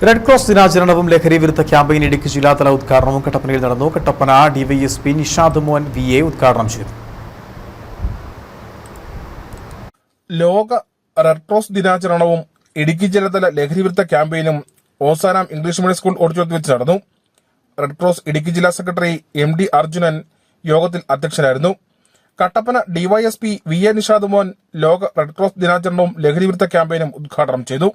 Red cross ദിനാചരണവും ലഹരി വിരുദ്ധ campaign Idukki ജില്ലാതല ഉദ്ഘാടനവും കട്ടപ്പനയിൽ നടന്നു. കട്ടപ്പന ഡിവൈഎസ്പി നിഷാദ് മോഹൻ VA ഉദ്ഘാടനം ചെയ്തു. ലോക റെഡ് ക്രോസ് ദിനാചരണവും ഇടുക്കി ജില്ലാതല ലഹരി വിരുദ്ധ ക്യാമ്പയിനും ഓസാനാം ഇംഗ്ലീഷ് മീഡിയം സ്കൂൾ ഓഡിറ്റോറിയത്തിൽ വെച്ച് നടന്നു. റെഡ് ക്രോസ് ഇടുക്കി ജില്ലാ സെക്രട്ടറി MD അർജുനൻ യോഗത്തിൽ അധ്യക്ഷനായിരുന്നു. കട്ടപ്പന ഡിവൈഎസ്പി VA നിഷാദ് മോഹൻ ലോക റെഡ് ക്രോസ് ദിനാചരണവും ലഹരി വിരുദ്ധ ക്യാമ്പയിനും ഉദ്ഘാടനം ചെയ്തു.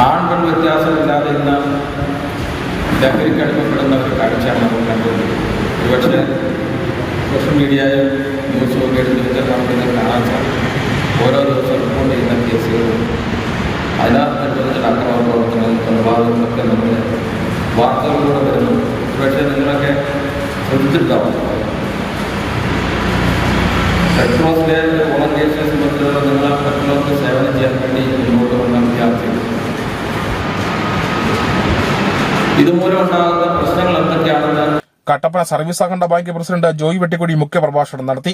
ആൺപെൺ വ്യത്യാസമില്ലാതെ ഇന്ന് ലഹരിക്ക് അടിമപ്പെടുന്ന ഒരു കാഴ്ചയാണ് നമ്മൾ കണ്ടത്. ഒരുപക്ഷെ സോഷ്യൽ മീഡിയയും ന്യൂസും ഒക്കെ എടുത്തിട്ട് നമുക്ക് കാണാൻ സാധിക്കും. ഓരോ ദിവസവും റിപ്പോർട്ട് ചെയ്യുന്ന കേസുകളും അതിനകത്ത് അക്രമ പ്രവർത്തനവും കൊലപാതകങ്ങളൊക്കെ നമ്മൾ വാർത്തകളിലൂടെ വരുന്നു. ഒരുപക്ഷെ നിങ്ങളൊക്കെ ശ്രദ്ധിച്ചിട്ടുണ്ടാവും. റെഡ് ക്രോസിലെ വോളണ്ടിയേഴ്സിനെ സംബന്ധിച്ചിടത്തോളം നിങ്ങൾ മറ്റുള്ളവർക്ക് സേവനം ചെയ്യാൻ വേണ്ടി മുന്നോട്ട് വന്ന വിദ്യാർത്ഥികൾ ഇതുമൂലം ഉണ്ടാകുന്ന പ്രശ്നങ്ങൾ എന്തൊക്കെയാണെന്ന് കട്ടപ്പന സർവീസ് സഹകരണ ബാങ്ക് പ്രസിഡന്റ് ജോയി വെട്ടിക്കുടി മുഖ്യപ്രഭാഷണം നടത്തി.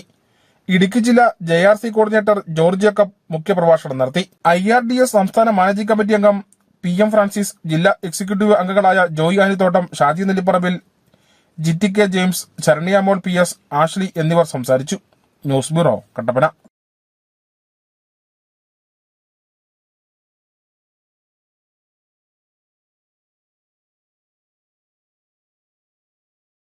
ഇടുക്കി ജില്ലാ JRC കോർഡിനേറ്റർ ജോർജ് ജേക്കബ് മുഖ്യപ്രഭാഷണം നടത്തി. IRDS സംസ്ഥാന മാനേജിംഗ് കമ്മിറ്റി അംഗം PM ഫ്രാൻസിസ്, ജില്ലാ എക്സിക്യൂട്ടീവ് അംഗങ്ങളായ ജോയി ആനിത്തോട്ടം, ഷാജി നെല്ലിപ്പറമ്പിൽ, GTK ജെയിംസ്, ശരണ്യ മോൾ PS, ആഷ്ലി എന്നിവർ സംസാരിച്ചു. News bureau, Kattappana.